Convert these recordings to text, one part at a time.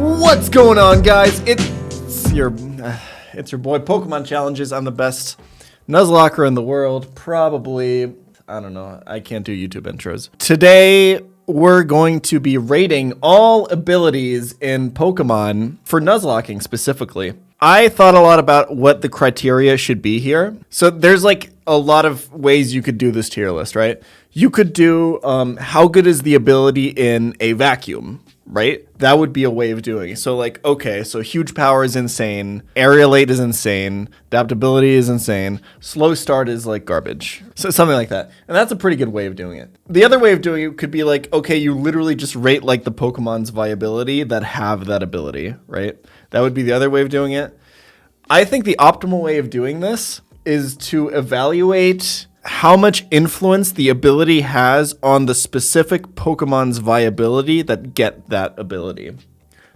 What's going on, guys? It's your boy PokemonChallenges. I'm the best Nuzlocker in the world. Probably, I don't know. I can't do YouTube intros. Today, we're going to be rating all abilities in Pokemon for Nuzlocking specifically. I thought a lot about what the criteria should be here. So there's like a lot of ways you could do this tier list, right? You could do how good is the ability in a vacuum, right? That would be a way of doing it. So like, okay, so huge power is insane. Airlock is insane. Adaptability is insane. Slow start is like garbage. So something like that. And that's a pretty good way of doing it. The other way of doing it could be like, okay, you literally just rate like the Pokemon's viability that have that ability, right? That would be the other way of doing it. I think the optimal way of doing this is to evaluate how much influence the ability has on the specific Pokemon's viability that get that ability.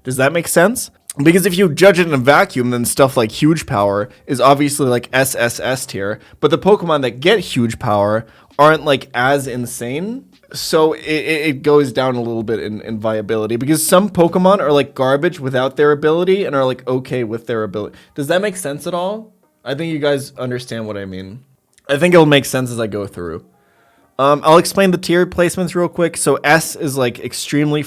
Does that make sense? Because if you judge it in a vacuum, then stuff like huge power is obviously like SSS tier, but the Pokemon that get huge power aren't like as insane. So it goes down a little bit in viability because some Pokemon are like garbage without their ability and are like okay with their ability. Does that make sense at all? I think you guys understand what I mean. I think it'll make sense as I go through. I'll explain the tier placements real quick. So S is like extremely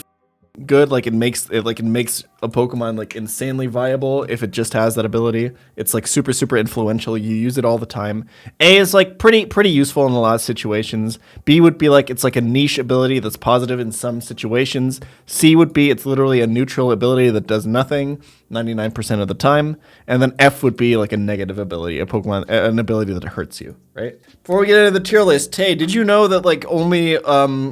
good. Like it makes a Pokemon like insanely viable if it just has that ability. It's like super influential. You use it all the time. A is like pretty useful in a lot of situations. B would be like it's like a niche ability that's positive in some situations. C would be it's literally a neutral ability that does nothing 99% of the time. And then F would be like a negative ability, an ability that hurts you, right? Before we get into the tier list, hey, did you know that like only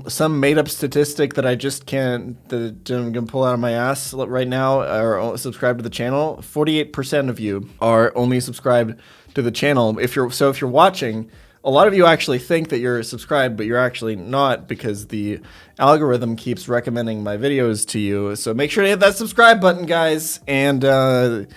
some made up statistic that I just can't I'm gonna pull out of my ass right now are subscribed to the channel? 48% of you are only subscribed to the channel. If you're watching, a lot of you actually think that you're subscribed, but you're actually not because the algorithm keeps recommending my videos to you. So make sure to hit that subscribe button, guys, and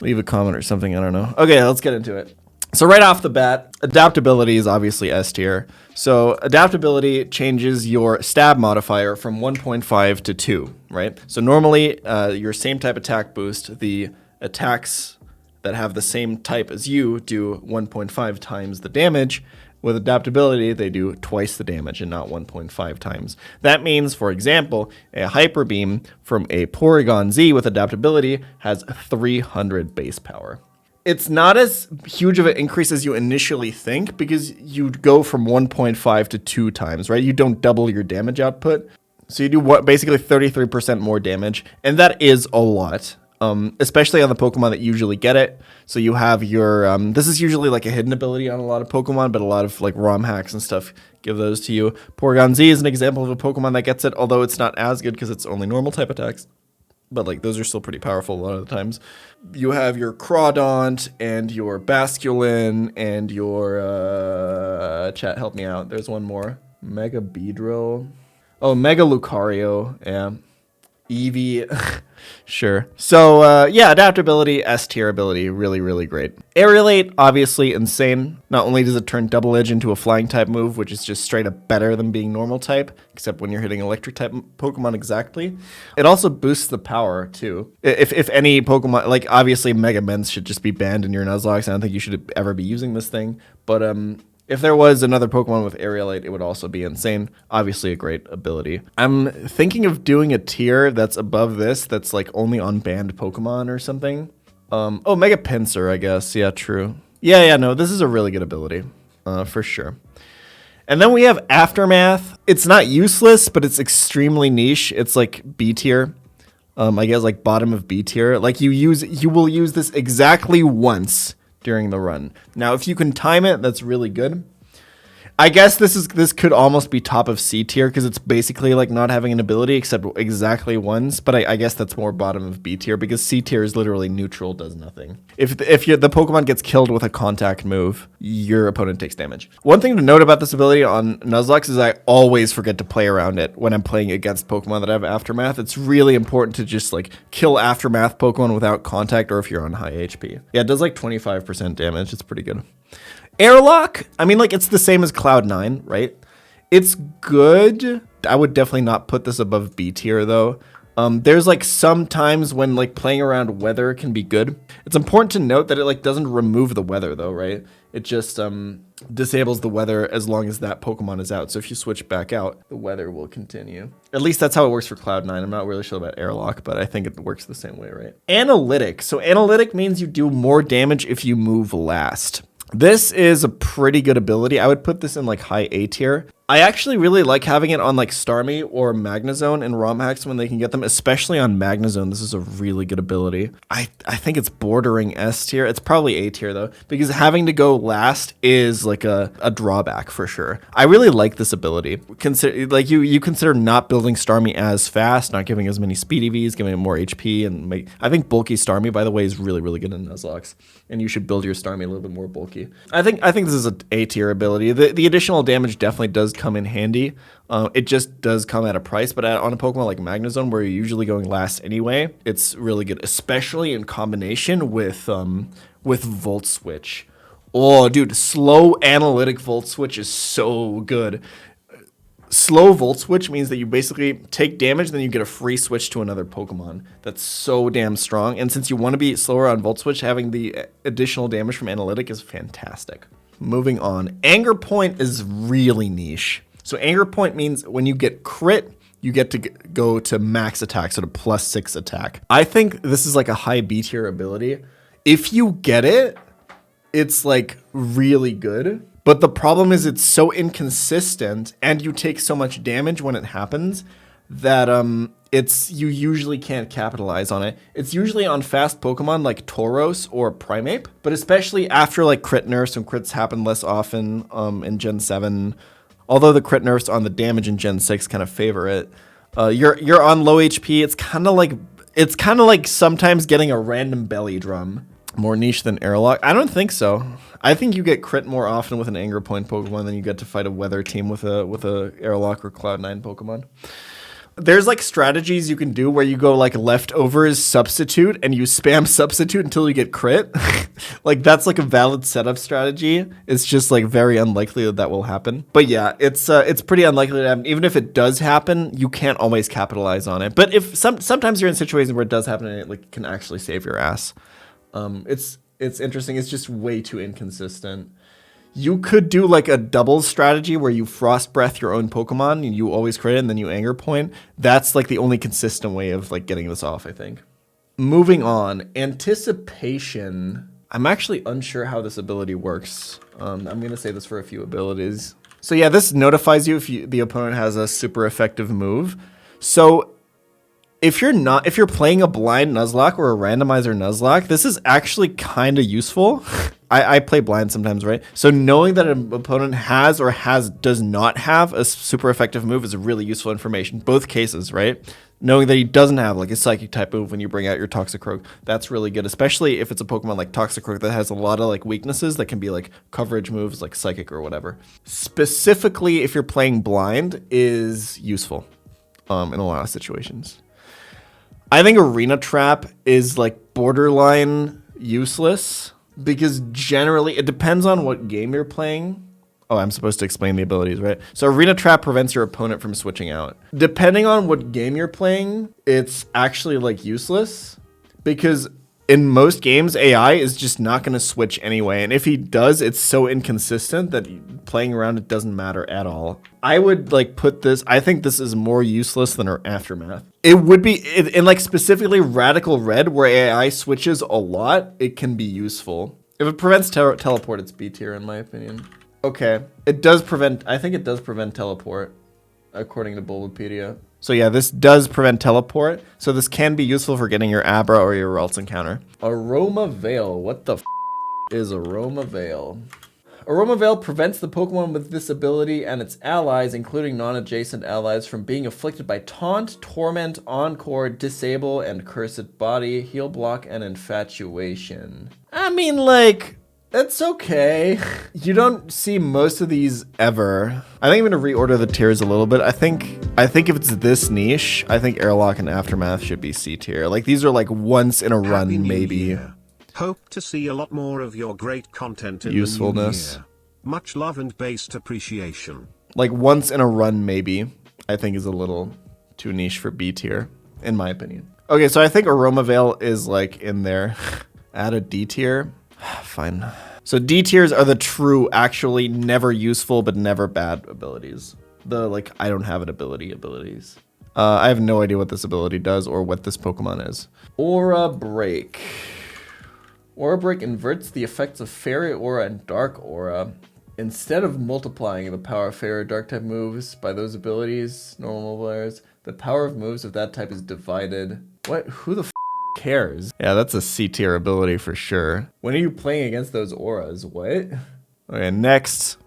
leave a comment or something. I don't know. Okay, let's get into it. So right off the bat, adaptability is obviously S tier. So adaptability changes your stab modifier from 1.5 to 2, right? So normally your same type attack boost, the attacks that have the same type as you do 1.5 times the damage. With adaptability, they do twice the damage and not 1.5 times. That means, for example, a Hyper Beam from a Porygon Z with adaptability has 300 base power. It's not as huge of an increase as you initially think because you go from 1.5 to 2 times, right? You don't double your damage output. So you do basically 33% more damage, and that is a lot. Especially on the Pokemon that usually get it. So you have your, this is usually like a hidden ability on a lot of Pokemon, but a lot of like ROM hacks and stuff give those to you. Porygon Z is an example of a Pokemon that gets it, although it's not as good because it's only normal type attacks. But like those are still pretty powerful a lot of the times. You have your Crawdaunt and your Basculin and your, chat, help me out. There's one more. Mega Beedrill. Oh, Mega Lucario, yeah. Eevee, sure. So yeah, adaptability, S tier ability, really great. Airlock, obviously insane. Not only does it turn Double Edge into a flying type move, which is just straight up better than being normal type, except when you're hitting electric type Pokemon exactly. It also boosts the power too. If any Pokemon, like obviously Mega Mens should just be banned in your Nuzlocke. I don't think you should ever be using this thing, but if there was another Pokemon with Airlock, it would also be insane. Obviously a great ability. I'm thinking of doing a tier that's above this, that's like only on banned Pokemon or something. Oh, Mega Pinsir, I guess. Yeah, true. Yeah, no, this is a really good ability, for sure. And then we have Aftermath. It's not useless, but it's extremely niche. It's like B tier. I guess like bottom of B tier. Like you will use this exactly once during the run. Now, if you can time it, that's really good. I guess this could almost be top of C tier because it's basically like not having an ability except exactly once. But I guess that's more bottom of B tier because C tier is literally neutral, does nothing. If the Pokemon gets killed with a contact move, your opponent takes damage. One thing to note about this ability on Nuzlocke is I always forget to play around it when I'm playing against Pokemon that have Aftermath. It's really important to just like kill Aftermath Pokemon without contact or if you're on high HP. Yeah, it does like 25% damage. It's pretty good. Airlock, I mean, like, it's the same as Cloud9, right? It's good. I would definitely not put this above B tier, though. There's like some times when like playing around weather can be good. It's important to note that it like doesn't remove the weather though, right? It just disables the weather as long as that Pokemon is out. So if you switch back out, the weather will continue. At least that's how it works for Cloud9. I'm not really sure about Airlock, but I think it works the same way, right? Analytic. So analytic means you do more damage if you move last. This is a pretty good ability. I would put this in like high A tier. I actually really like having it on like Starmie or Magnezone in ROM hacks when they can get them, especially on Magnezone. This is a really good ability. I think it's bordering S tier. It's probably A tier though, because having to go last is like a drawback for sure. I really like this ability. Consider like you consider not building Starmie as fast, not giving as many speed EVs, giving it more HP, and I think bulky Starmie, by the way, is really good in Nuzlocke, and you should build your Starmie a little bit more bulky. I think this is an A tier ability. The additional damage definitely does come in handy. It just does come at a price, but on a Pokemon like Magnezone, where you're usually going last anyway, it's really good, especially in combination with Volt Switch. Oh, dude, slow analytic Volt Switch is so good. Slow Volt Switch means that you basically take damage, then you get a free switch to another Pokemon. That's so damn strong. And since you want to be slower on Volt Switch, having the additional damage from Analytic is fantastic. Moving on. Anger Point is really niche. So Anger Point means when you get crit, you get to go to max attack, so to +6 attack. I think this is like a high B tier ability. If you get it, it's like really good. But the problem is it's so inconsistent and you take so much damage when it happens that you usually can't capitalize on it. It's usually on fast Pokemon like Tauros or Primeape, but especially after like crit nerfs, and crits happen less often in Gen 7. Although the crit nerfs on the damage in Gen 6 kind of favor it. You're on low HP. It's kind of like sometimes getting a random belly drum. More niche than Airlock? I don't think so. I think you get crit more often with an Anger Point Pokemon than you get to fight a weather team with a Airlock or Cloud9 Pokemon. There's like strategies you can do where you go like leftovers substitute and you spam substitute until you get crit. Like that's like a valid setup strategy. It's just like very unlikely that will happen. But yeah, it's pretty unlikely to happen. Even if it does happen, you can't always capitalize on it. But if sometimes you're in situations where it does happen and it like can actually save your ass. It's interesting. It's just way too inconsistent. You could do like a double strategy where you Frost Breath your own Pokemon and you always crit it and then you Anger Point. That's like the only consistent way of like getting this off, I think. Moving on, Anticipation. I'm actually unsure how this ability works. I'm gonna say this for a few abilities. So yeah, this notifies you if the opponent has a super effective move. So if you're playing a blind Nuzlocke or a randomizer Nuzlocke, this is actually kind of useful. I play blind sometimes, right? So knowing that an opponent has or does not have a super effective move is really useful information. Both cases, right? Knowing that he doesn't have like a psychic type move when you bring out your Toxicroak, that's really good, especially if it's a Pokemon like Toxicroak that has a lot of like weaknesses that can be like coverage moves like psychic or whatever. Specifically, if you're playing blind, is useful in a lot of situations. I think Arena Trap is like borderline useless because generally it depends on what game you're playing. Oh, I'm supposed to explain the abilities, right? So Arena Trap prevents your opponent from switching out. Depending on what game you're playing, it's actually like useless because in most games, AI is just not going to switch anyway. And if he does, it's so inconsistent that playing around it doesn't matter at all. I would like put this, I think this is more useless than our Aftermath. It would be, in like specifically Radical Red, where AI switches a lot, it can be useful. If it prevents teleport, it's B tier in my opinion. Okay, it does prevent, I think it does prevent teleport, according to Bulbapedia. So yeah, this does prevent teleport, so this can be useful for getting your Abra or your Ralts encounter. Aroma Veil, what the is Aroma Veil? Aroma Veil prevents the Pokemon with this ability and its allies, including non-adjacent allies, from being afflicted by Taunt, Torment, Encore, Disable, and Cursed Body, Heal Block, and Infatuation. I mean, like, it's okay. You don't see most of these ever. I think I'm gonna reorder the tiers a little bit. I think if it's this niche, I think Airlock and Aftermath should be C tier. Like these are like once in a run, maybe. Hope to see a lot more of your great content in usefulness. the new year. Much love and based appreciation. Like once in a run, maybe. I think is a little too niche for B tier. in my opinion. Okay, so I think Aroma Veil is like in there. Add a D tier. Fine. So D tiers are the true, actually never useful but never bad abilities. The like I don't have an abilities. I have no idea what this ability does or what this Pokemon is. Aura Break. Aura Break inverts the effects of Fairy Aura and Dark Aura. Instead of multiplying the power of Fairy or Dark type moves by those abilities, normal players, the power of moves of that type is divided. What? Who the f cares? Yeah, that's a C tier ability for sure. When are you playing against those auras? What? Okay, next.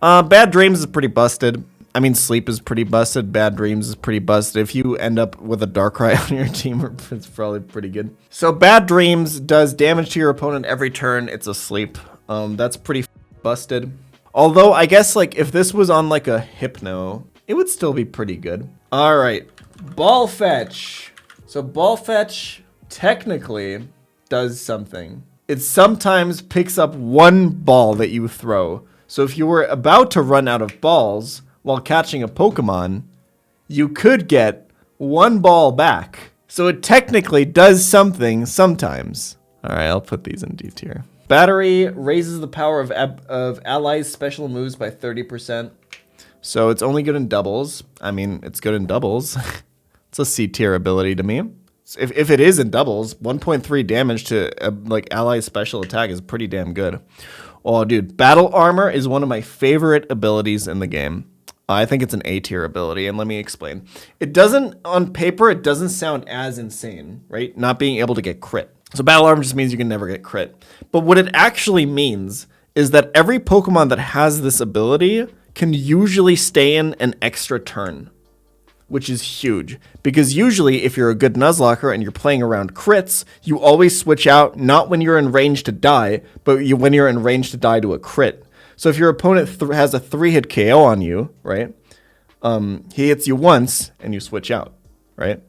Bad Dreams is pretty busted. I mean, Sleep is pretty busted. Bad Dreams is pretty busted. If you end up with a Darkrai on your team, it's probably pretty good. So Bad Dreams does damage to your opponent every turn. It's a sleep. That's pretty busted. Although, I guess, like, if this was on, like, a Hypno, it would still be pretty good. All right. Ball Fetch. So Ball Fetch technically does something. It sometimes picks up one ball that you throw. So if you were about to run out of balls while catching a Pokemon, you could get one ball back. So it technically does something sometimes. All right, I'll put these in D tier. Battery raises the power of allies' special moves by 30%. So it's only good in doubles. I mean, it's good in doubles. It's a C tier ability to me. If it is in doubles, 1.3 damage to like allies' special attack is pretty damn good. Oh, dude, Battle Armor is one of my favorite abilities in the game. I think it's an A tier ability, and let me explain. It doesn't, on paper, it doesn't sound as insane, right? Not being able to get crit. So Battle Armor just means you can never get crit. But what it actually means is that every Pokemon that has this ability can usually stay in an extra turn, which is huge. Because usually, if you're a good Nuzlocker and you're playing around crits, you always switch out, not when you're in range to die, but when you're in range to die to a crit. So if your opponent has a 3-hit KO on you, right, he hits you once and you switch out, right?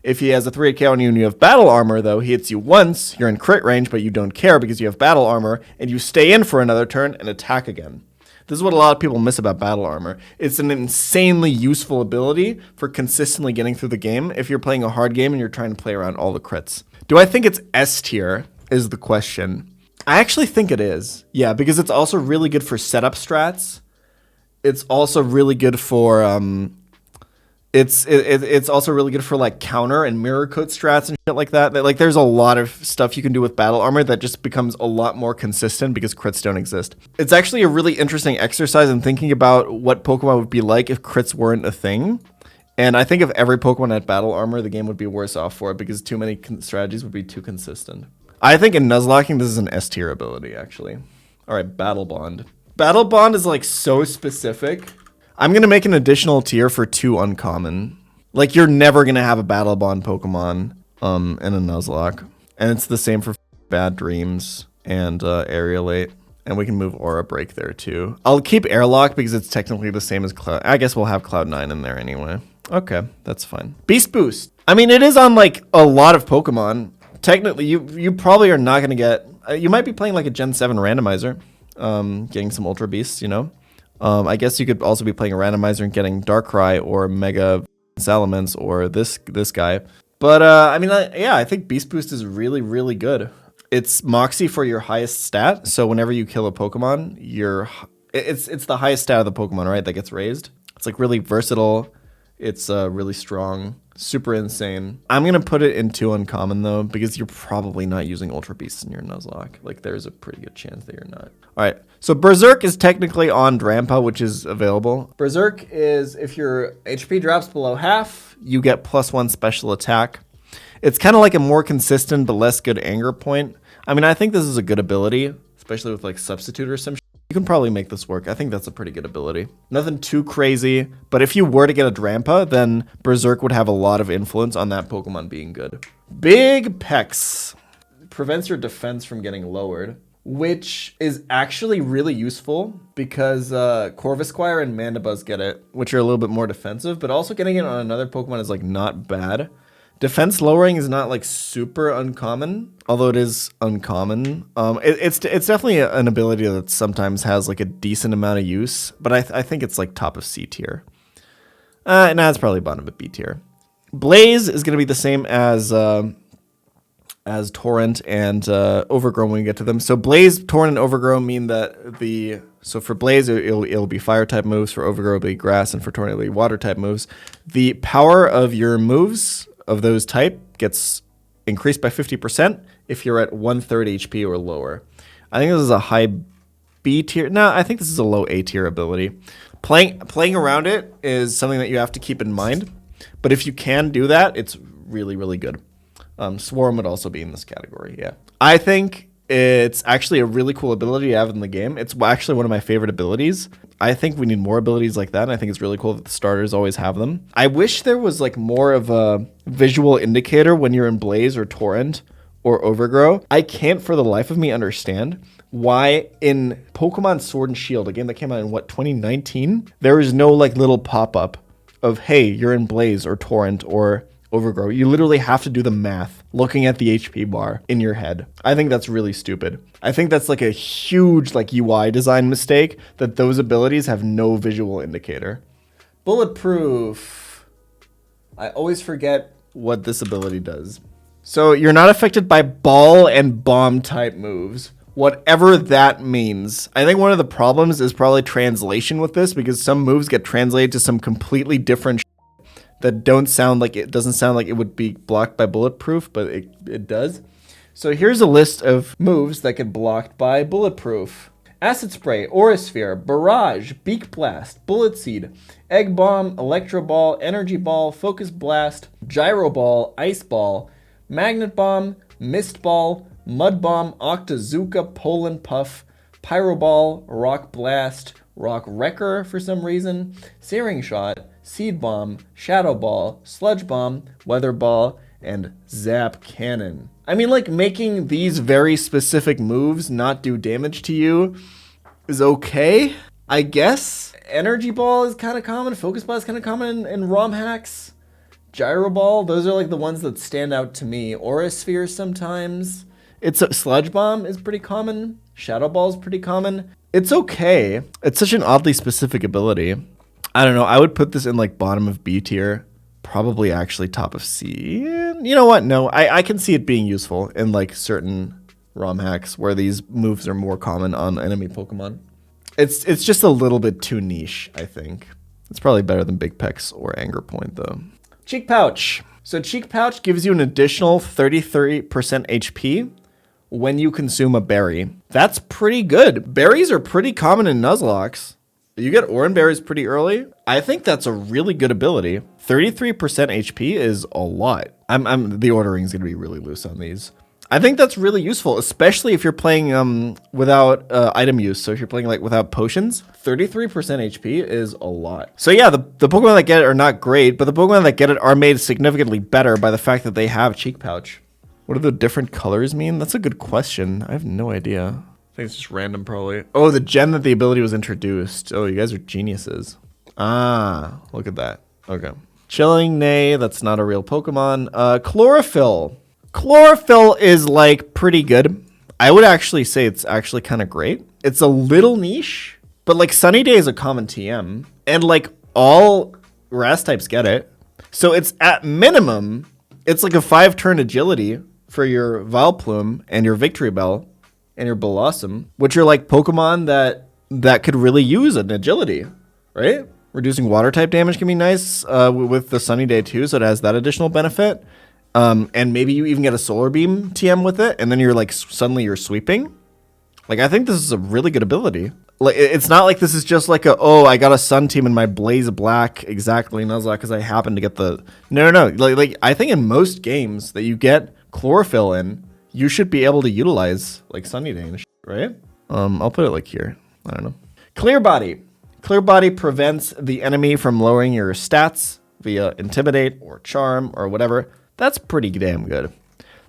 If he has a 3-hit KO on you and you have Battle Armor, though, he hits you once, you're in crit range, but you don't care because you have Battle Armor, and you stay in for another turn and attack again. This is what a lot of people miss about Battle Armor. It's an insanely useful ability for consistently getting through the game if you're playing a hard game and you're trying to play around all the crits. Do I think it's S tier is the question. I actually think it is. Yeah, because it's also really good for setup strats. It's also really good for it's also really good for like counter and mirror coat strats and shit like that. Like there's a lot of stuff you can do with Battle Armor that just becomes a lot more consistent because crits don't exist. It's actually a really interesting exercise in thinking about what Pokemon would be like if crits weren't a thing. And I think if every Pokemon had Battle Armor, the game would be worse off for it because too many strategies would be too consistent. I think in Nuzlocking, this is an S tier ability, actually. All right, Battlebond. Battlebond is like so specific. I'm going to make an additional tier for 2 uncommon. Like, you're never going to have a Battlebond Pokemon in a Nuzlocke. And it's the same for Bad Dreams and Aerolate. And we can move Aura Break there, too. I'll keep Airlock because it's technically the same as Cloud. I guess we'll have Cloud9 in there anyway. Okay, that's fine. Beast Boost. I mean, it is on, like, a lot of Pokemon. Technically, you probably are not going to get... you might be playing, like, a Gen 7 randomizer. Getting some Ultra Beasts, you know? I guess you could also be playing a randomizer and getting Darkrai or Mega Salamence or this guy. But, I mean, yeah, I think Beast Boost is really, really good. It's Moxie for your highest stat. So whenever you kill a Pokemon, it's the highest stat of the Pokemon, right, that gets raised. It's, like, really versatile. It's really strong. Super insane. I'm going to put it in 2 uncommon, though, because you're probably not using Ultra Beasts in your Nuzlocke. Like, there's a pretty good chance that you're not. All right. So Berserk is technically on Drampa, which is available. Berserk is if your HP drops below half, you get +1 special attack. It's kind of like a more consistent but less good anger point. I mean, I think this is a good ability, especially with, like, Substitute or some shit. You can probably make this work. I think that's a pretty good ability. Nothing too crazy, but if you were to get a Drampa, then Berserk would have a lot of influence on that Pokemon being good. Big Pex prevents your defense from getting lowered, which is actually really useful because Corvisquire and Mandibuzz get it, which are a little bit more defensive, but also getting it on another Pokemon is, like, not bad. Defense lowering is not, like, super uncommon, although it is uncommon. It's definitely an ability that sometimes has, like, a decent amount of use, but I think it's, like, top of C tier. Nah, it's probably bottom of B tier. Blaze is going to be the same as Torrent and Overgrown when we get to them. So Blaze, Torrent, and Overgrown mean that so for Blaze, it'll be fire type moves. For Overgrown, it'll be grass, and for Torrent, it'll be water type moves. The power of your moves of those type gets increased by 50% if you're at 1/3 HP or lower. I think this is a high B tier. No, I think this is a low A tier ability. Playing around it is something that you have to keep in mind. But if you can do that, it's really, really good. Swarm would also be in this category, yeah. I think it's actually a really cool ability to have in the game. It's actually one of my favorite abilities. I think we need more abilities like that, and I think it's really cool that the starters always have them. I wish there was like more of a visual indicator when you're in Blaze or Torrent or Overgrow. I can't for the life of me understand why in Pokemon Sword and Shield, a game that came out in 2019, there is no like little pop-up of, hey, you're in Blaze or Torrent or Overgrow. You literally have to do the math looking at the HP bar in your head. I think that's really stupid. I think that's like a huge like UI design mistake that those abilities have no visual indicator. Bulletproof. I always forget what this ability does. So you're not affected by ball and bomb type moves. Whatever that means. I think one of the problems is probably translation with this, because some moves get translated to some completely different that doesn't sound like it would be blocked by Bulletproof, but it does. So here's a list of moves that get blocked by Bulletproof. Acid Spray, Aura Sphere, Barrage, Beak Blast, Bullet Seed, Egg Bomb, Electro Ball, Energy Ball, Focus Blast, Gyro Ball, Ice Ball, Magnet Bomb, Mist Ball, Mud Bomb, Octazooka, Poland Puff, Pyro Ball, Rock Blast, Rock Wrecker for some reason, Searing Shot, Seed Bomb, Shadow Ball, Sludge Bomb, Weather Ball, and Zap Cannon. I mean, like, making these very specific moves not do damage to you is okay, I guess. Energy Ball is kind of common. Focus Ball is kind of common in ROM hacks. Gyro Ball, those are like the ones that stand out to me. Aura Sphere sometimes. Sludge Bomb is pretty common. Shadow Ball is pretty common. It's okay. It's such an oddly specific ability. I don't know. I would put this in like bottom of B tier. Probably actually top of C. You know what? No, I can see it being useful in like certain ROM hacks where these moves are more common on enemy Pokemon. It's just a little bit too niche, I think. It's probably better than Big Pex or Anger Point though. Cheek Pouch. So Cheek Pouch gives you an additional 33% HP when you consume a berry. That's pretty good. Berries are pretty common in Nuzlocks. You get Oran Berries pretty early. I think that's a really good ability. 33% HP is a lot. The ordering is going to be really loose on these. I think that's really useful, especially if you're playing without item use. So if you're playing like without potions, 33% HP is a lot. So yeah, the Pokemon that get it are not great, but the Pokemon that get it are made significantly better by the fact that they have Cheek Pouch. What do the different colors mean? That's a good question. I have no idea. I think it's just random probably. Oh, the gen that the ability was introduced. Oh, you guys are geniuses. Ah, look at that. Okay. Chilling Nay, that's not a real Pokemon. Chlorophyll. Chlorophyll is like pretty good. I would actually say it's actually kind of great. It's a little niche, but like Sunny Day is a common TM, and like all grass types get it. So it's at minimum, it's like a 5-turn agility for your Vileplume and your Victory Bell and your Blossom, which are like Pokemon that could really use an agility, right? Reducing water type damage can be nice with the Sunny Day too, so it has that additional benefit. And maybe you even get a Solar Beam TM with it, and then you're like suddenly you're sweeping. Like I think this is a really good ability. Like it's not like this is just like I got a Sun Team in my Blaze Black exactly Nuzlocke because I happen to get the no. Like I think in most games that you get Chlorophyll in, you should be able to utilize like Sunny Day and shit, right? I'll put it like here. I don't know. Clear Body. Clear Body prevents the enemy from lowering your stats via Intimidate or Charm or whatever. That's pretty damn good.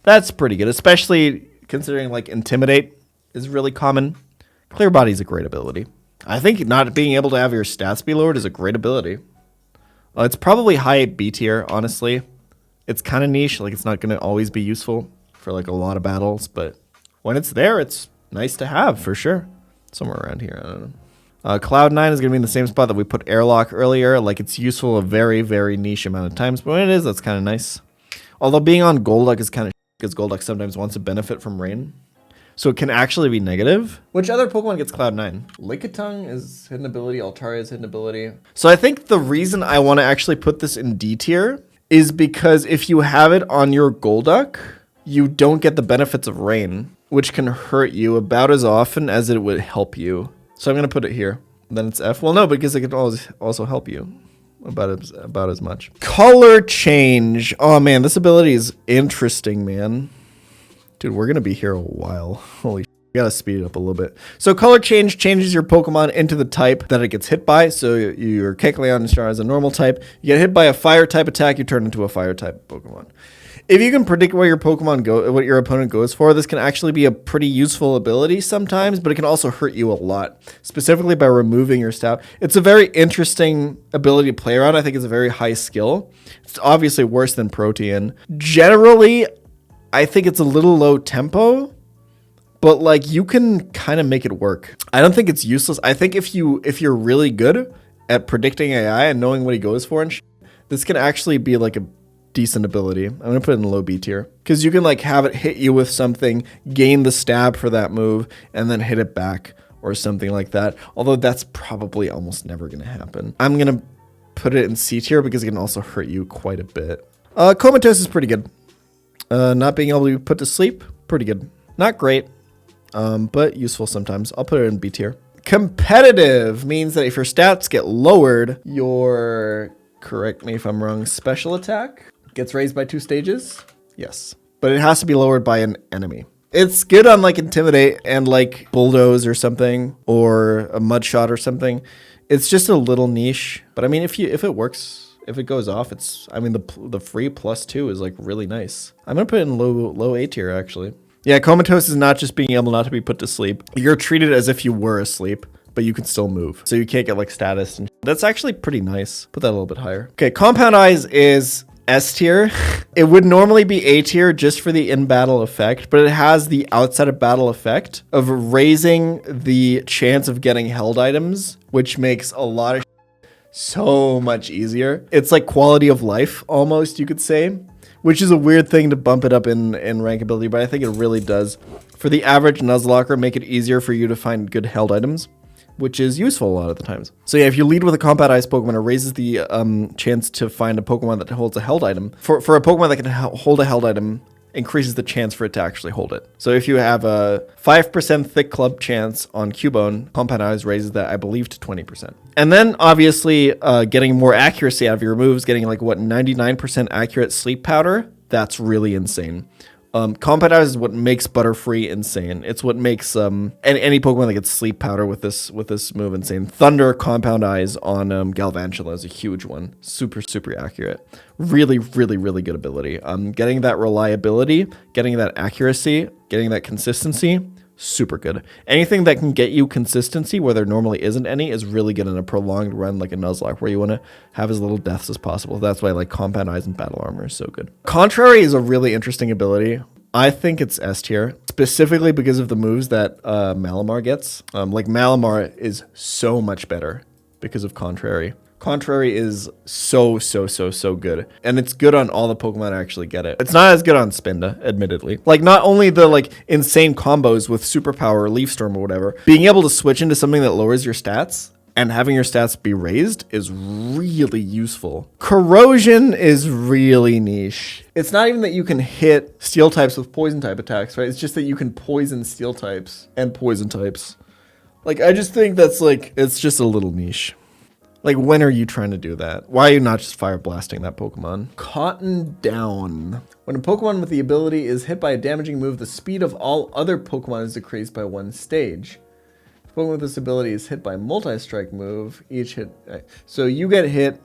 That's pretty good, especially considering like Intimidate is really common. Clear Body is a great ability. I think not being able to have your stats be lowered is a great ability. It's probably high B tier, honestly. It's kind of niche, like it's not going to always be useful for like a lot of battles, but when it's there, it's nice to have for sure. Somewhere around here, I don't know. Cloud9 is going to be in the same spot that we put Airlock earlier. Like, it's useful a very, very niche amount of times. But when it is, that's kind of nice. Although being on Golduck is kind of because Golduck sometimes wants to benefit from rain. So it can actually be negative. Which other Pokemon gets Cloud9? Lickitung is hidden ability. Altaria is hidden ability. So I think the reason I want to actually put this in D tier is because if you have it on your Golduck, you don't get the benefits of rain, which can hurt you about as often as it would help you. So I'm going to put it here. Then it's F. Well, no, because it can also help you about as much. Color change. Oh, man, this ability is interesting, man. Dude, we're going to be here a while. Holy shit. You got to speed it up a little bit. So color change changes your Pokemon into the type that it gets hit by. So your Kecleon is a normal type. You get hit by a fire type attack, you turn into a fire type Pokemon. If you can predict where your what your opponent goes for, this can actually be a pretty useful ability sometimes, but it can also hurt you a lot, specifically by removing your stat. It's a very interesting ability to play around. I think it's a very high skill. It's obviously worse than Protean. Generally, I think it's a little low tempo, but like you can kind of make it work. I don't think it's useless. I think if you're really good at predicting AI and knowing what he goes for and this can actually be like a decent ability. I'm going to put it in low B tier because you can like have it hit you with something, gain the stab for that move, and then hit it back or something like that. Although that's probably almost never going to happen. I'm going to put it in C tier because it can also hurt you quite a bit. Comatose is pretty good. Not being able to be put to sleep, pretty good. Not great, but useful sometimes. I'll put it in B tier. Competitive means that if your stats get lowered, your, correct me if I'm wrong, special attack gets raised by 2 stages. Yes, but it has to be lowered by an enemy. It's good on like Intimidate and like Bulldoze or something, or a Mud Shot or something. It's just a little niche, but I mean, if it works. If it goes off, I mean, the free +2 is like really nice. I'm going to put it in low A tier, actually. Yeah, Comatose is not just being able not to be put to sleep. You're treated as if you were asleep, but you can still move. So you can't get like status. And that's actually pretty nice. Put that a little bit higher. Okay, Compound Eyes is S tier. It would normally be A tier just for the in-battle effect, but it has the outside of battle effect of raising the chance of getting held items, which makes a lot of so much easier. It's like quality of life almost, you could say, which is a weird thing to bump it up in rankability, but I think it really does. For the average Nuzlocker, make it easier for you to find good held items, which is useful a lot of the times. So yeah, if you lead with a Compound Eyes Pokemon, it raises the chance to find a Pokemon that holds a held item. For a Pokemon that can hold a held item, increases the chance for it to actually hold it. So if you have a 5% thick club chance on Cubone, Compound Eyes raises that, I believe, to 20%. And then obviously getting more accuracy out of your moves, getting like what, 99% accurate Sleep Powder, that's really insane. Compound Eyes is what makes Butterfree insane. It's what makes any Pokemon that gets Sleep Powder with this move insane. Thunder Compound Eyes on Galvantula is a huge one. Super, super accurate. Really, really, really good ability. Getting that reliability, getting that accuracy, getting that consistency, super good. Anything that can get you consistency where there normally isn't any is really good in a prolonged run like a Nuzlocke where you want to have as little deaths as possible. That's why like Compound Eyes and Battle Armor is so good. Contrary is a really interesting ability. I think it's S tier, specifically because of the moves that Malamar gets. Like Malamar is so much better because of Contrary. Contrary is so good. And it's good on all the Pokemon that actually get it. It's not as good on Spinda, admittedly. Like, not only the, like, insane combos with Superpower or Leaf Storm or whatever, being able to switch into something that lowers your stats and having your stats be raised is really useful. Corrosion is really niche. It's not even that you can hit Steel types with Poison type attacks, right? It's just that you can poison Steel types and Poison types. Like, I just think that's, like, it's just a little niche. Like, when are you trying to do that? Why are you not just fire blasting that Pokemon? Cotton Down. When a Pokemon with the ability is hit by a damaging move, the speed of all other Pokemon is decreased by 1 stage. If a Pokemon with this ability is hit by a multi-strike move, each hit... So you get hit,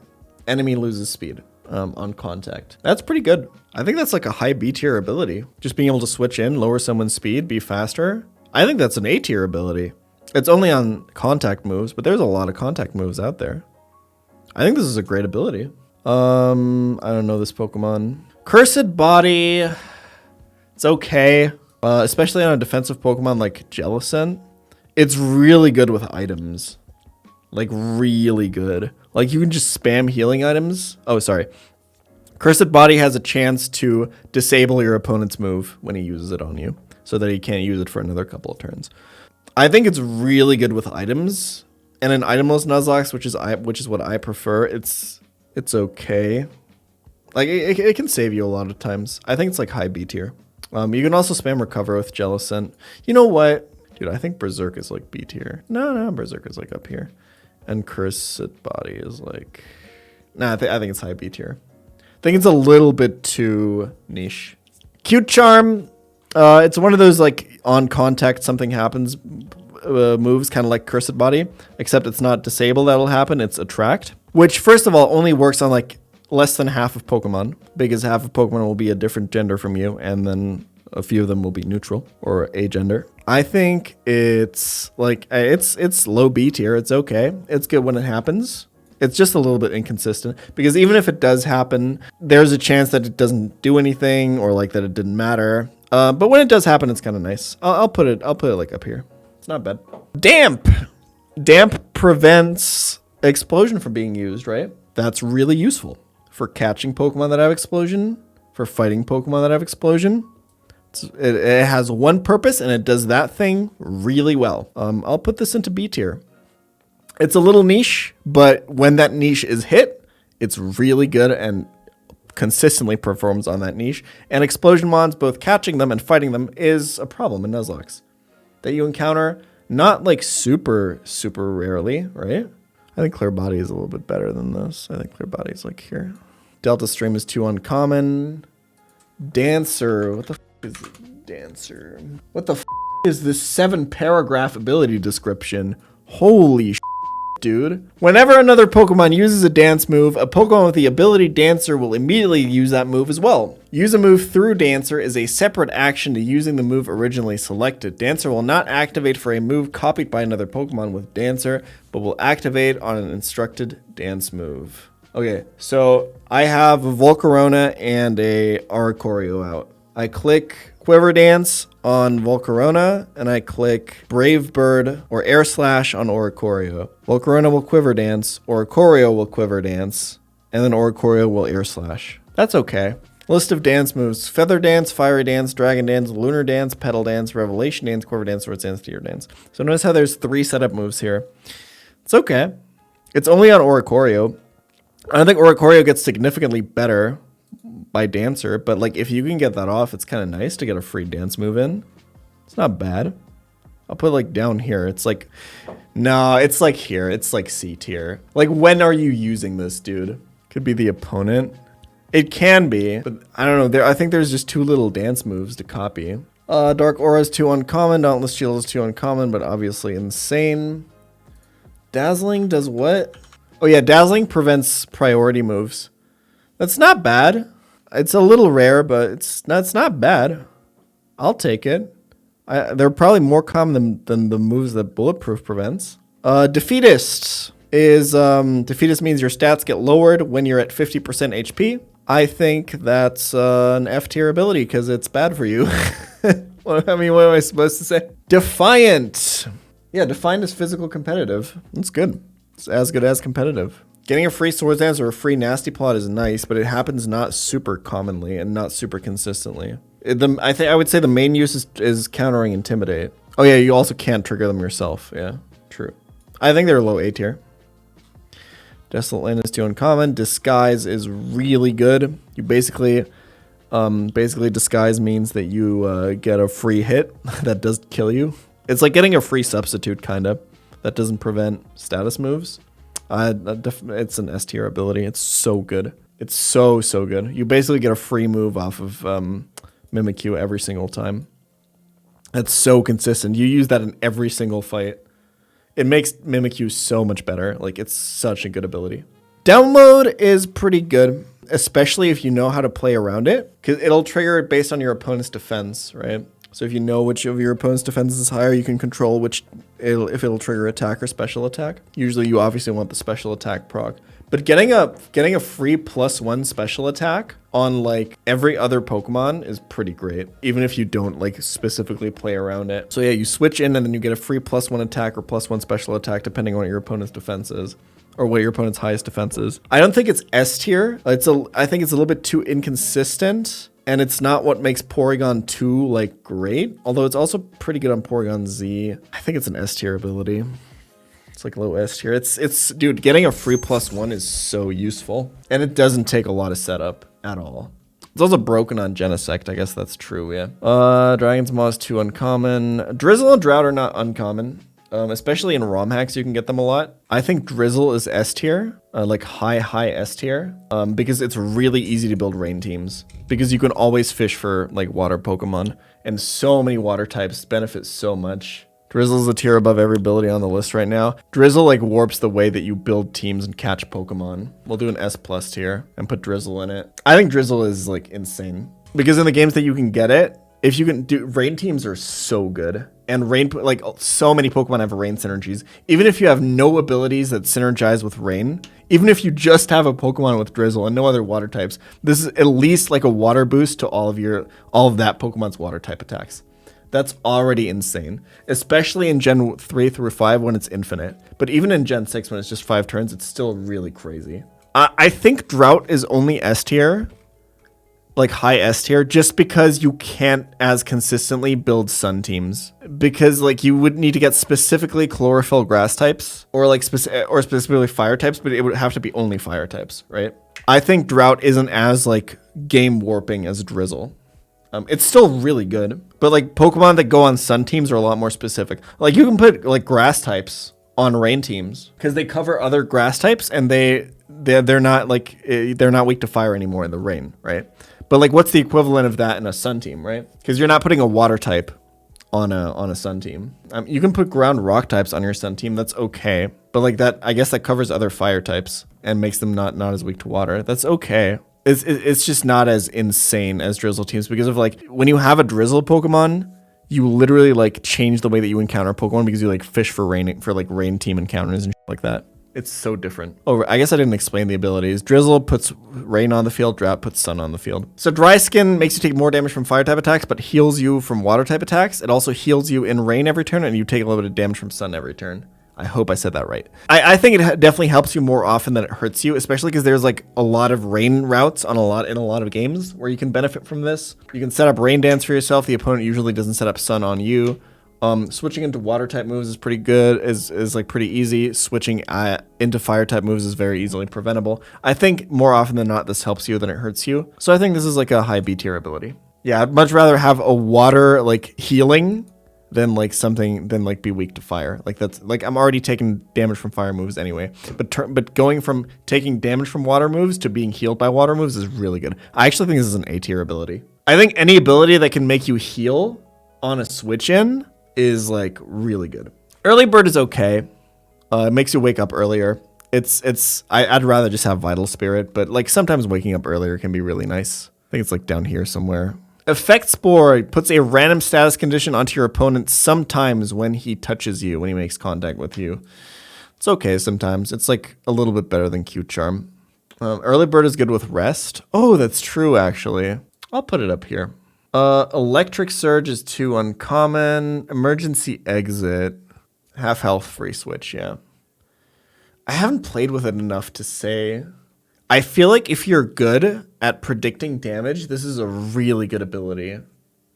enemy loses speed on contact. That's pretty good. I think that's like a high B tier ability. Just being able to switch in, lower someone's speed, be faster. I think that's an A tier ability. It's only on contact moves, but there's a lot of contact moves out there. I think this is a great ability. I don't know this Pokemon. Cursed Body. It's okay. Especially on a defensive Pokemon like Jellicent. It's really good with items. Like really good. Like you can just spam healing items. Oh, sorry. Cursed Body has a chance to disable your opponent's move when he uses it on you, so that he can't use it for another couple of turns. I think it's really good with items, and in itemless Nuzlocke, which is what I prefer. It's okay. Like it can save you a lot of times. I think it's like high B tier. You can also spam recover with Jealous Scent. You know what, dude? I think Berserk is like B tier. No, Berserk is like up here, and Cursed Body is like. Nah, I think it's high B tier. I think it's a little bit too niche. Cute Charm, it's one of those like on contact something happens moves, kind of like Cursed Body, except it's not disable that'll happen, it's attract. Which first of all only works on like less than half of Pokemon, because half of Pokemon will be a different gender from you, and then a few of them will be neutral or agender. I think it's like, it's low B tier, it's okay. It's good when it happens. It's just a little bit inconsistent, because even if it does happen, there's a chance that it doesn't do anything, or like that it didn't matter. But when it does happen, it's kind of nice. I'll put it like up here. It's not bad. Damp prevents explosion from being used, right? That's really useful for catching Pokemon that have explosion, for fighting Pokemon that have explosion. It has one purpose, and it does that thing really well. I'll put this into B tier. It's a little niche, but when that niche is hit, it's really good and consistently performs on that niche. And explosion mons, both catching them and fighting them, is a problem in Nuzlocke that you encounter not like super rarely, right? I think Clear Body is a little bit better than this. I think Clear Body is like here. Delta Stream is too uncommon. Dancer, what the f is Dancer? What the f is this 7-paragraph ability description? Holy sh**, dude. Whenever another Pokemon uses a dance move, a Pokemon with the ability Dancer will immediately use that move as well. Use a move through Dancer is a separate action to using the move originally selected. Dancer will not activate for a move copied by another Pokemon with Dancer, but will activate on an instructed dance move. Okay, so I have a Volcarona and a Oricorio out. I click Quiver Dance on Volcarona, and I click Brave Bird or Air Slash on Oricorio. Volcarona will Quiver Dance, Oricorio will Quiver Dance, and then Oricorio will Air Slash. That's okay. List of dance moves: Feather Dance, Fiery Dance, Dragon Dance, Lunar Dance, Petal Dance, Revelation Dance, Quiver Dance, Swords Dance, Tear Dance. So notice how there's 3 setup moves here. It's okay. It's only on Oricorio. I don't think Oricorio gets significantly better by Dancer, but like if you can get that off, it's kind of nice to get a free dance move in. It's not bad. I'll put it like down here. It's like, no, it's like here. It's like C tier. Like when are you using this, dude? Could be the opponent. It can be, but I don't know. I think there's just too little dance moves to copy. Dark Aura is too uncommon. Dauntless Shield is too uncommon, but obviously insane. Dazzling does what? Oh yeah, Dazzling prevents priority moves. That's not bad. It's a little rare, but it's not bad. I'll take it. They're probably more common than the moves that Bulletproof prevents. Defeatist is Defeatist means your stats get lowered when you're at 50% HP. I think that's an F tier ability because it's bad for you. What am I supposed to say? Defiant. Yeah, Defiant is physical competitive. That's good. It's as good as competitive. Getting a free Swords Dance or a free Nasty Plot is nice, but it happens not super commonly and not super consistently. I would say the main use is countering Intimidate. Oh yeah, you also can't trigger them yourself. Yeah, true. I think they're low A tier. Desolate Land is too uncommon. Disguise is really good. You basically Disguise means that you get a free hit that does kill you. It's like getting a free substitute, kind of. That doesn't prevent status moves. It's an S tier ability. It's so good. It's so good. You basically get a free move off of Mimikyu every single time. That's so consistent. You use that in every single fight. It makes Mimikyu so much better. Like, it's such a good ability. Download is pretty good, especially if you know how to play around it, because it'll trigger it based on your opponent's defense, right? So if you know which of your opponent's defense is higher, you can control if it'll trigger attack or special attack. Usually you obviously want the special attack proc, But getting a free +1 special attack on like every other Pokemon is pretty great, even if you don't like specifically play around it. So yeah, you switch in and then you get a free +1 attack or +1 special attack depending on what your opponent's defense is. Or what your opponent's highest defense is. I don't think it's S tier. I think it's a little bit too inconsistent, and it's not what makes Porygon 2 like great. Although it's also pretty good on Porygon Z. I think it's an S tier ability. It's like low S tier. It's dude, getting a free +1 is so useful, and it doesn't take a lot of setup at all. It's also broken on Genesect. I guess that's true. Yeah. Dragon's Maw is 2 uncommon. Drizzle and Drought are not uncommon. Especially in ROM hacks, you can get them a lot. I think Drizzle is S tier, like high S tier, because it's really easy to build rain teams. Because you can always fish for like water Pokemon, and so many water types benefit so much. Drizzle is a tier above every ability on the list right now. Drizzle like warps the way that you build teams and catch Pokemon. We'll do an S+ tier and put Drizzle in it. I think Drizzle is like insane because in the games that you can get it, if you can do rain teams are so good. And rain, like so many Pokemon have rain synergies. Even if you have no abilities that synergize with rain, even if you just have a Pokemon with Drizzle and no other water types, this is at least like a water boost to all of that Pokemon's water type attacks. That's already insane, especially in Gen 3 through 5 when it's infinite. But even in Gen 6 when it's just 5 turns, it's still really crazy. I think Drought is only S tier. Like high S tier, just because you can't as consistently build sun teams, because like you would need to get specifically chlorophyll grass types or like specifically fire types, but it would have to be only fire types, right? I think Drought isn't as like game warping as Drizzle. It's still really good, but like Pokemon that go on sun teams are a lot more specific. Like you can put like grass types on rain teams because they cover other grass types and they're not like they're not weak to fire anymore in the rain, right? But like, what's the equivalent of that in a sun team, right? Because you're not putting a water type on a sun team. You can put ground rock types on your sun team. That's okay. But like that, I guess that covers other fire types and makes them not as weak to water. That's okay. It's just not as insane as Drizzle teams because of like when you have a Drizzle Pokemon, you literally like change the way that you encounter Pokemon because you like fish for rain team encounters and shit like that. It's so different. Oh, I guess I didn't explain the abilities. Drizzle puts rain on the field, Drought puts sun on the field. So Dry Skin makes you take more damage from fire type attacks, but heals you from water type attacks. It also heals you in rain every turn, and you take a little bit of damage from sun every turn. I hope I said that right. I think it definitely helps you more often than it hurts you, especially because there's like a lot of rain routes in a lot of games where you can benefit from this. You can set up Rain Dance for yourself. The opponent usually doesn't set up sun on you. Switching into water type moves is pretty good, is like pretty easy. Switching into fire type moves is very easily preventable. I think more often than not, this helps you than it hurts you. So I think this is like a high B tier ability. Yeah, I'd much rather have a water like healing than like something than like be weak to fire. Like that's like I'm already taking damage from fire moves anyway. But going from taking damage from water moves to being healed by water moves is really good. I actually think this is an A tier ability. I think any ability that can make you heal on a switch in is like really good. Early Bird is okay. It makes you wake up earlier. I'd rather just have Vital Spirit, but like sometimes waking up earlier can be really nice. I think it's like down here somewhere. Effect Spore puts a random status condition onto your opponent sometimes when he touches you, when he makes contact with you. It's okay sometimes. It's like a little bit better than Q Charm. Early Bird is good with Rest. Oh, that's true actually. I'll put it up here. Electric Surge is 2 uncommon. Emergency Exit. Half health free switch, yeah. I haven't played with it enough to say. I feel like if you're good at predicting damage, this is a really good ability.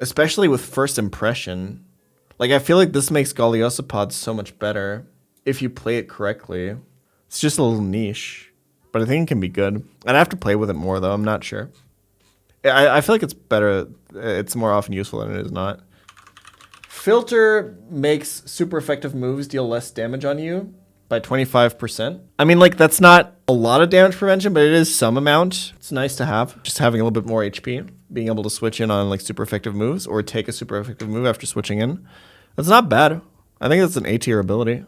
Especially with First Impression. Like, I feel like this makes Goliosopod so much better if you play it correctly. It's just a little niche. But I think it can be good. I'd have to play with it more, though. I'm not sure. I feel like it's better. It's more often useful than it is not. Filter makes super effective moves deal less damage on you by 25%. I mean, like, that's not a lot of damage prevention, but it is some amount. It's nice to have. Just having a little bit more HP. Being able to switch in on, like, super effective moves or take a super effective move after switching in. That's not bad. I think that's an A tier ability.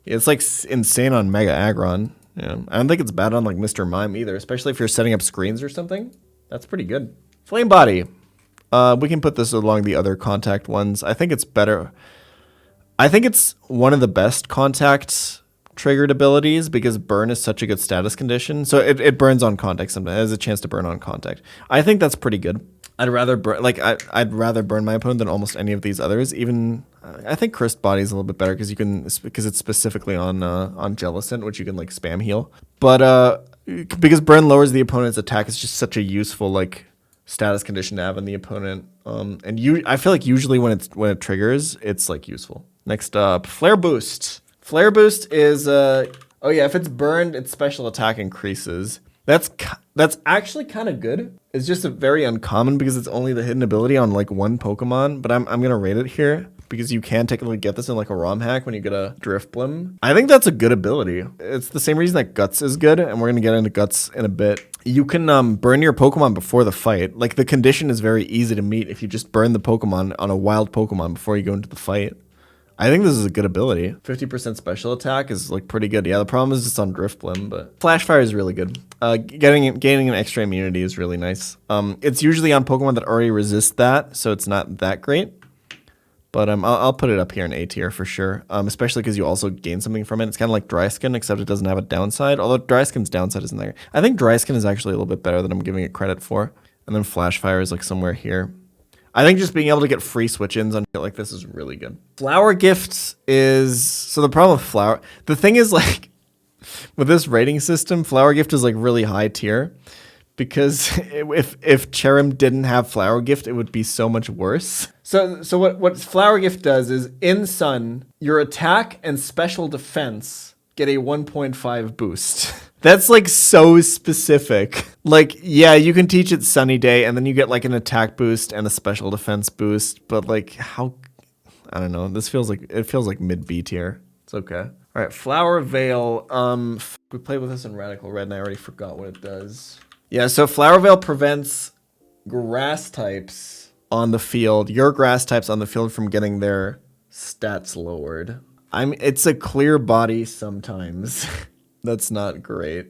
It's, like, insane on Mega Aggron. Yeah. I don't think it's bad on, like, Mr. Mime either, especially if you're setting up screens or something. That's pretty good. Flame Body. We can put this along the other contact ones. I think it's better. I think it's one of the best contact triggered abilities because burn is such a good status condition. So it burns on contact sometimes. It has a chance to burn on contact. I think that's pretty good. I'd rather burn, I'd rather burn my opponent than almost any of these others. Even I think Cursed Body is a little bit better because it's specifically on Jellicent, which you can like spam heal. But because burn lowers the opponent's attack, it's just such a useful like status condition to have on the opponent. I feel like usually when it triggers, it's like useful. Next up, Flare Boost. Flare Boost is if it's burned, its special attack increases. That's actually kind of good. It's just a very uncommon because it's only the hidden ability on like one Pokemon, but I'm gonna rate it here because you can technically get this in like a ROM hack when you get a Drifblim. I think that's a good ability. It's the same reason that Guts is good, and we're gonna get into Guts in a bit. You can burn your Pokemon before the fight. Like the condition is very easy to meet if you just burn the Pokemon on a wild Pokemon before you go into the fight. I think this is a good ability. 50% special attack is like pretty good. Yeah, the problem is it's on Drifblim, but Flash Fire is really good. Gaining an extra immunity is really nice. It's usually on Pokemon that already resist that, so it's not that great. But I'll put it up here in A tier for sure, especially because you also gain something from it. It's kind of like Dry Skin, except it doesn't have a downside, although Dry Skin's downside isn't there. I think Dry Skin is actually a little bit better than I'm giving it credit for. And then Flash Fire is like somewhere here. I think just being able to get free switch-ins on shit like this is really good. Flower Gift is... So the problem with Flower... The thing is, like, with this rating system, Flower Gift is, like, really high tier. Because if Cherrim didn't have Flower Gift, it would be so much worse. So what Flower Gift does is, in Sun, your attack and special defense get a 1.5 boost. That's like so specific. Like, yeah, you can teach it Sunny Day and then you get like an attack boost and a special defense boost, but like how, I don't know. It feels like mid B tier. It's okay. All right, Flower Veil. We played with this in Radical Red and I already forgot what it does. Yeah, so Flower Veil prevents grass types on the field, your grass types on the field from getting their stats lowered. It's a clear body sometimes. That's not great.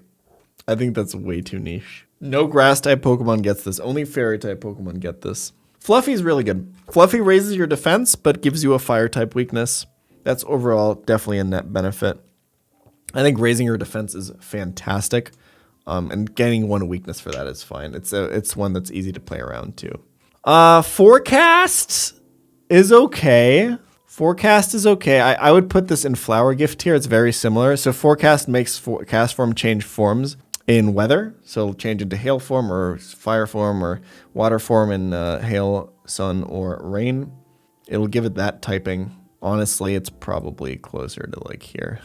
I think that's way too niche. No grass type Pokemon gets this. Only fairy type Pokemon get this. Fluffy's really good. Fluffy raises your defense, but gives you a fire type weakness. That's overall definitely a net benefit. I think raising your defense is fantastic. And getting one weakness for that is fine. It's one that's easy to play around too. Forecast is okay. Forecast is okay. I would put this in Flower Gift here. It's very similar. So Forecast makes cast form change forms in weather. So change into hail form or fire form or water form in hail, sun, or rain. It'll give it that typing. Honestly, it's probably closer to like here.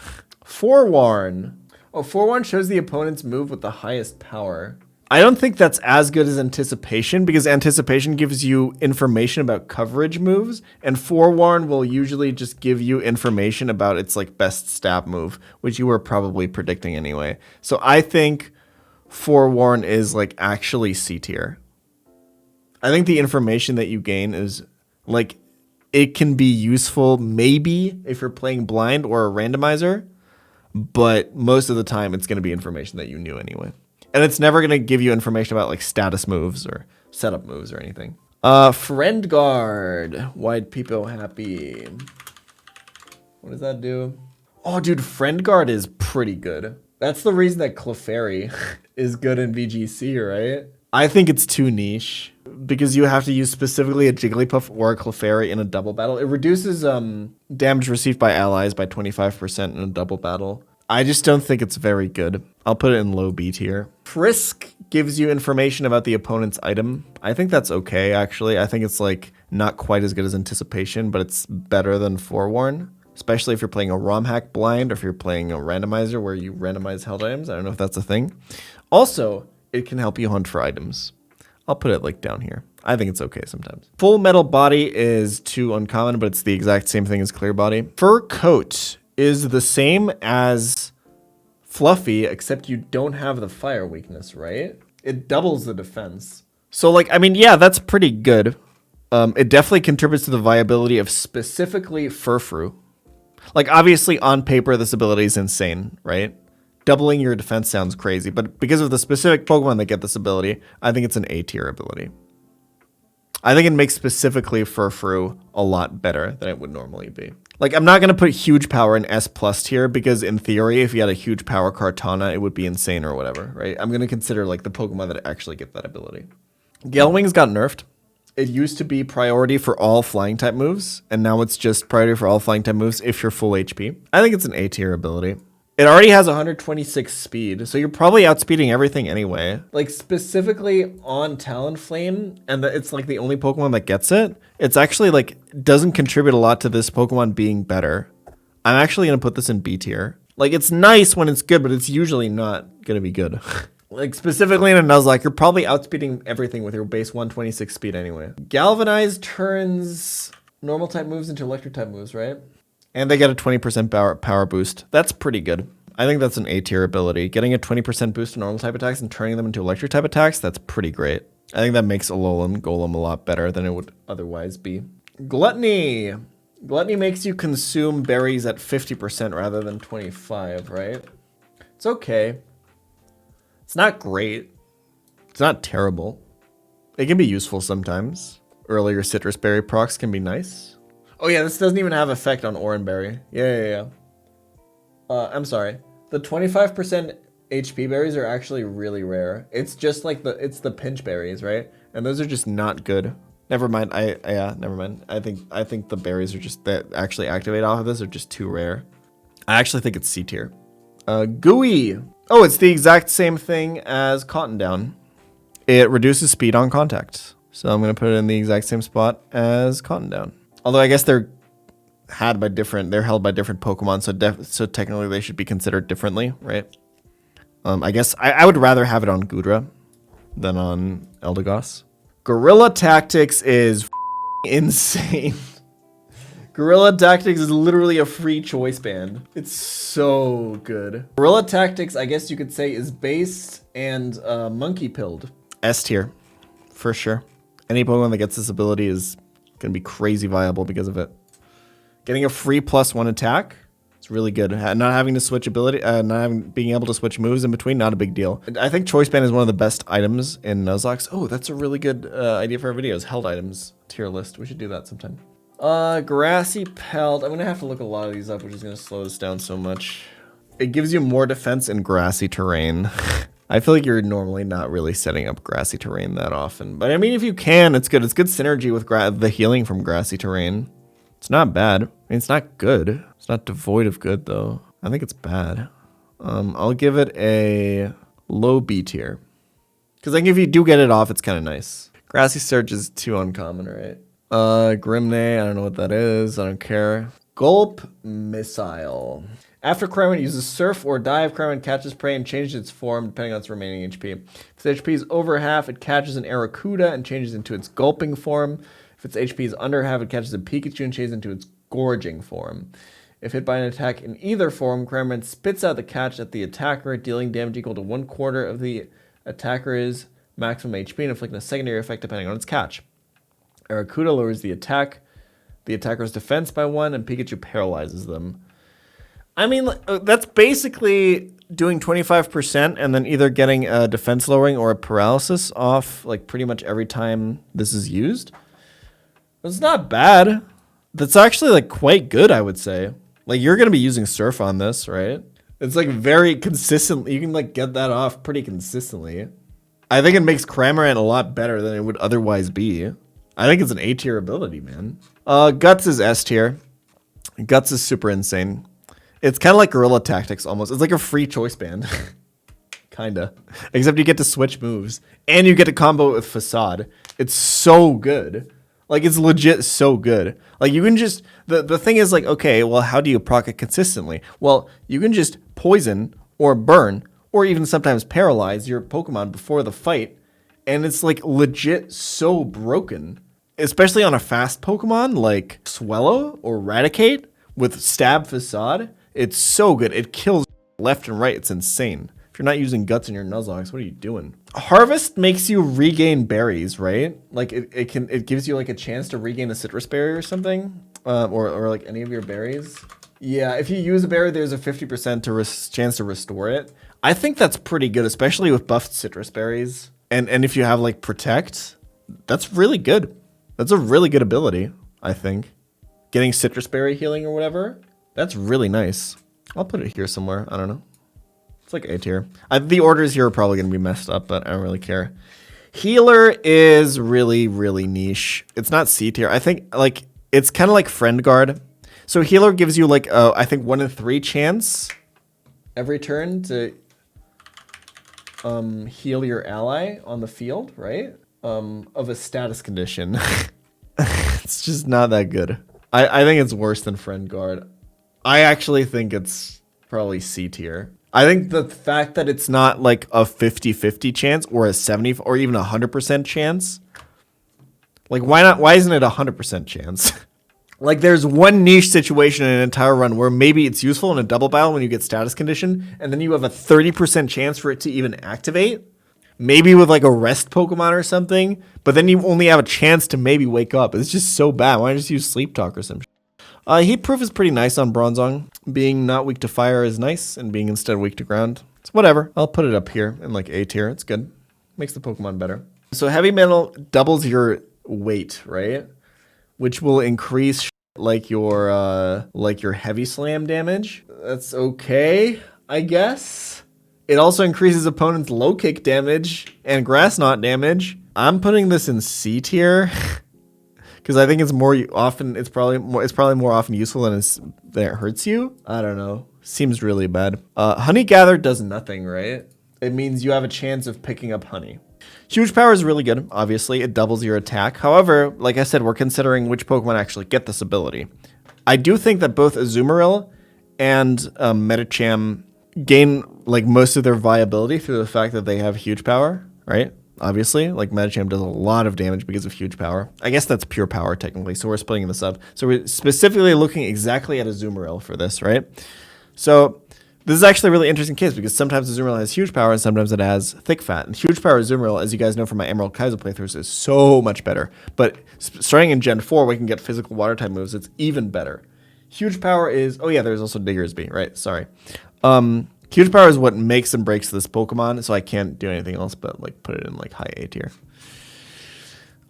Forewarn. Oh, Forewarn shows the opponent's move with the highest power. I don't think that's as good as Anticipation because Anticipation gives you information about coverage moves and Forewarn will usually just give you information about its like best stab move, which you were probably predicting anyway. So I think Forewarn is like actually C tier. I think the information that you gain is like, it can be useful maybe if you're playing blind or a randomizer, but most of the time it's going to be information that you knew anyway. And it's never going to give you information about like status moves or setup moves or anything. Friend Guard. Why'd people happy? What does that do? Oh, dude, Friend Guard is pretty good. That's the reason that Clefairy is good in VGC, right? I think it's too niche because you have to use specifically a Jigglypuff or a Clefairy in a double battle. It reduces damage received by allies by 25% in a double battle. I just don't think it's very good. I'll put it in low B tier. Frisk gives you information about the opponent's item. I think that's okay, actually. I think it's like not quite as good as Anticipation, but it's better than Forewarn, especially if you're playing a ROM hack blind or if you're playing a randomizer where you randomize held items. I don't know if that's a thing. Also, it can help you hunt for items. I'll put it like down here. I think it's okay sometimes. Full Metal Body is too uncommon, but it's the exact same thing as Clear Body. Fur Coat is the same as Fluffy, except you don't have the fire weakness, right? It doubles the defense. So like, I mean, yeah, that's pretty good. It definitely contributes to the viability of specifically Furfrou. Like obviously on paper, this ability is insane, right? Doubling your defense sounds crazy, but because of the specific Pokemon that get this ability, I think it's an A tier ability. I think it makes specifically Furfrou a lot better than it would normally be. Like, I'm not going to put huge power in S plus tier because in theory, if you had a huge power Kartana, it would be insane or whatever, right? I'm going to consider like the Pokemon that actually get that ability. Gale Wings got nerfed. It used to be priority for all flying type moves, and now it's just priority for all flying type moves if you're full HP. I think it's an A tier ability. It already has 126 speed, so you're probably outspeeding everything anyway. Like specifically on Talonflame, and it's like the only Pokemon that gets it. It's actually like doesn't contribute a lot to this Pokemon being better. I'm actually gonna put this in B tier. Like it's nice when it's good, but it's usually not gonna be good. Like specifically in a Nuzlocke, you're probably outspeeding everything with your base 126 speed anyway. Galvanize turns normal type moves into electric type moves, right? And they get a 20% power boost. That's pretty good. I think that's an A tier ability. Getting a 20% boost to normal type attacks and turning them into electric type attacks, that's pretty great. I think that makes Alolan Golem a lot better than it would otherwise be. Gluttony. Gluttony makes you consume berries at 50% rather than 25, right? It's okay. It's not great. It's not terrible. It can be useful sometimes. Earlier citrus berry procs can be nice. Oh yeah, this doesn't even have effect on Oranberry. Yeah. I'm sorry. The 25% HP berries are actually really rare. It's just like it's the pinch berries, right? And those are just not good. Never mind. Never mind. I think the berries are just that actually activate off of this are just too rare. I actually think it's C tier. Gooey. Oh, it's the exact same thing as Cotton Down. It reduces speed on contact. So I'm going to put it in the exact same spot as Cotton Down. Although I guess they're held by different Pokemon, so technically they should be considered differently, right? I guess I would rather have it on Goodra than on Eldegoss. Guerrilla Tactics is insane. Guerrilla Tactics is literally a free choice band. It's so good. Guerrilla Tactics, I guess you could say, is based and monkey pilled. S tier, for sure. Any Pokemon that gets this ability is gonna be crazy viable because of it. Getting a free +1 attack, it's really good. Not having to switch ability, being able to switch moves in between, not a big deal. I think Choice Band is one of the best items in Nuzlocke. Oh, that's a really good idea for our videos. Held items tier list. We should do that sometime. Grassy Pelt. I'm gonna have to look a lot of these up, which is gonna slow this down so much. It gives you more defense in grassy terrain. I feel like you're normally not really setting up grassy terrain that often. But I mean, if you can, it's good. It's good synergy with the healing from grassy terrain. It's not bad. I mean, it's not good. It's not devoid of good, though. I think it's bad. I'll give it a low B tier. Because I think if you do get it off, it's kind of nice. Grassy Surge is too uncommon, right? Grimnay, I don't know what that is. I don't care. Gulp Missile. After Cryman uses Surf or Dive, Cryman catches prey and changes its form depending on its remaining HP. If its HP is over half, it catches an Arrokuda and changes into its Gulping form. If its HP is under half, it catches a Pikachu and changes into its Gorging form. If hit by an attack in either form, Cryman spits out the catch at the attacker, dealing damage equal to 1/4 of the attacker's maximum HP and inflicting a secondary effect depending on its catch. Arrokuda lowers the attacker's defense by 1, and Pikachu paralyzes them. I mean, that's basically doing 25% and then either getting a defense lowering or a paralysis off like pretty much every time this is used. It's not bad. That's actually like quite good, I would say. Like you're going to be using Surf on this, right? It's like very consistent. You can like get that off pretty consistently. I think it makes Cramorant a lot better than it would otherwise be. I think it's an A tier ability, man. Guts is S tier. Guts is super insane. It's kind of like Guerrilla Tactics almost. It's like a free choice band. Kinda. Except you get to switch moves. And you get to combo it with Facade. It's so good. Like, it's legit so good. Like, you can just... The thing is, like, okay, well, how do you proc it consistently? Well, you can just poison or burn or even sometimes paralyze your Pokemon before the fight. And it's, like, legit so broken. Especially on a fast Pokemon like Swellow or Raticate with Stab Facade. It's so good. It kills left and right. It's insane. If you're not using Guts in your Nuzlocke, what are you doing? Harvest makes you regain berries, right? Like it gives you like a chance to regain a citrus berry or something, or like any of your berries. Yeah, if you use a berry, there's a 50% chance to restore it. I think that's pretty good, especially with buffed citrus berries. And if you have like Protect, that's really good. That's a really good ability, I think. Getting citrus berry healing or whatever. That's really nice. I'll put it here somewhere. I don't know. It's like A tier. The orders here are probably going to be messed up, but I don't really care. Healer is really, really niche. It's not C tier. I think like it's kind of like Friend Guard. So healer gives you like I think 1 in 3 chance every turn to heal your ally on the field, right? Of a status condition. It's just not that good. I think it's worse than Friend Guard. I actually think it's probably C tier. I think the fact that it's not like a 50-50 chance or a 70 or even 100% chance. Like why not? Why isn't it a 100% chance? Like there's one niche situation in an entire run where maybe it's useful in a double battle when you get status condition, and then you have a 30% chance for it to even activate. Maybe with like a rest Pokemon or something, but then you only have a chance to maybe wake up. It's just so bad. Why not just use Sleep Talk or some shit? Heat Proof is pretty nice on Bronzong. Being not weak to fire is nice, and being instead weak to ground. It's whatever. I'll put it up here in like A tier. It's good. Makes the Pokemon better. So Heavy Metal doubles your weight, right? Which will increase like your Heavy Slam damage. That's okay, I guess. It also increases opponents' low kick damage and grass knot damage. I'm putting this in C tier. Because I think it's more often, it's probably more often useful than it hurts you. I don't know. Seems really bad. Honey Gather does nothing, right? It means you have a chance of picking up honey. Huge Power is really good. Obviously, it doubles your attack. However, like I said, we're considering which Pokemon actually get this ability. I do think that both Azumarill and Medicham gain like most of their viability through the fact that they have Huge Power, right? Obviously, like Medicham does a lot of damage because of Huge Power. I guess that's pure power technically, so we're splitting this up. So we're specifically looking exactly at Azumarill for this, right? So this is actually a really interesting case because sometimes Azumarill has Huge Power and sometimes it has Thick Fat. And Huge Power Azumarill, as you guys know from my Emerald Kaizo playthroughs, is so much better. But starting in Gen 4, we can get physical water type moves. It's even better. Huge Power is... Oh yeah, there's also Diggersby, right? Sorry. Huge Power is what makes and breaks this Pokemon, so I can't do anything else but like put it in like high A tier.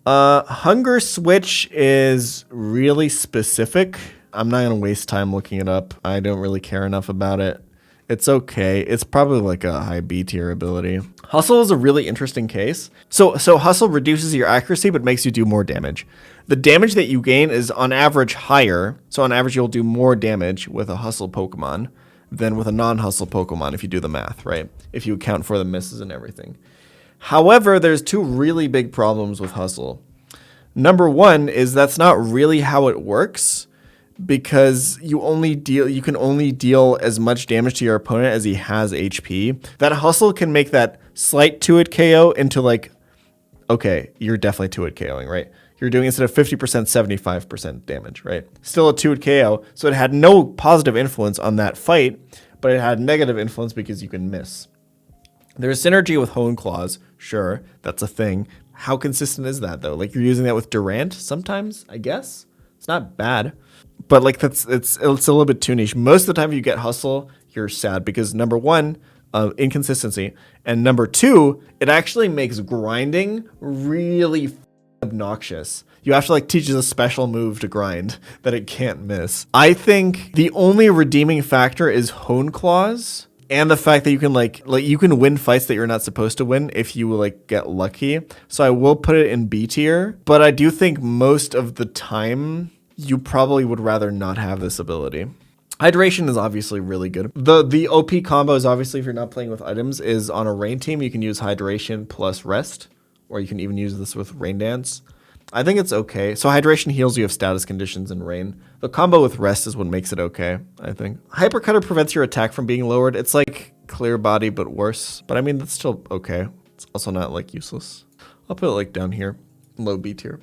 Hunger Switch is really specific. I'm not gonna waste time looking it up. I don't really care enough about it. It's okay. It's probably like a high B tier ability. Hustle is a really interesting case. So Hustle reduces your accuracy but makes you do more damage. The damage that you gain is on average higher. So on average you'll do more damage with a Hustle Pokemon than with a non-Hustle Pokemon if you do the math, right? If you account for the misses and everything. However, there's two really big problems with Hustle. Number one is that's not really how it works because you can only deal as much damage to your opponent as he has HP. That Hustle can make that slight 2-hit KO into like, okay, you're definitely 2-hit KOing, right? You're doing instead of 50%, 75% damage, right? Still a 2-hit KO, so it had no positive influence on that fight, but it had negative influence because you can miss. There's synergy with Hone Claws, sure, that's a thing. How consistent is that though? Like you're using that with Durant sometimes, I guess. It's not bad, but like it's a little bit too niche. Most of the time if you get Hustle, you're sad because number one, inconsistency, and number two, it actually makes grinding really obnoxious. You have to like teach it a special move to grind that it can't miss. I think the only redeeming factor is Hone Claws and the fact that you can like you can win fights that you're not supposed to win if you like get lucky. So I will put it in B tier, but I do think most of the time you probably would rather not have this ability. Hydration is obviously really good. The OP combo is obviously if you're not playing with items is on a rain team you can use Hydration plus Rest. Or you can even use this with Rain Dance. I think it's okay. So Hydration heals you of status conditions and rain. The combo with Rest is what makes it okay, I think. Hyper Cutter prevents your attack from being lowered. It's like Clear Body, but worse. But I mean, that's still okay. It's also not like useless. I'll put it like down here, low B tier.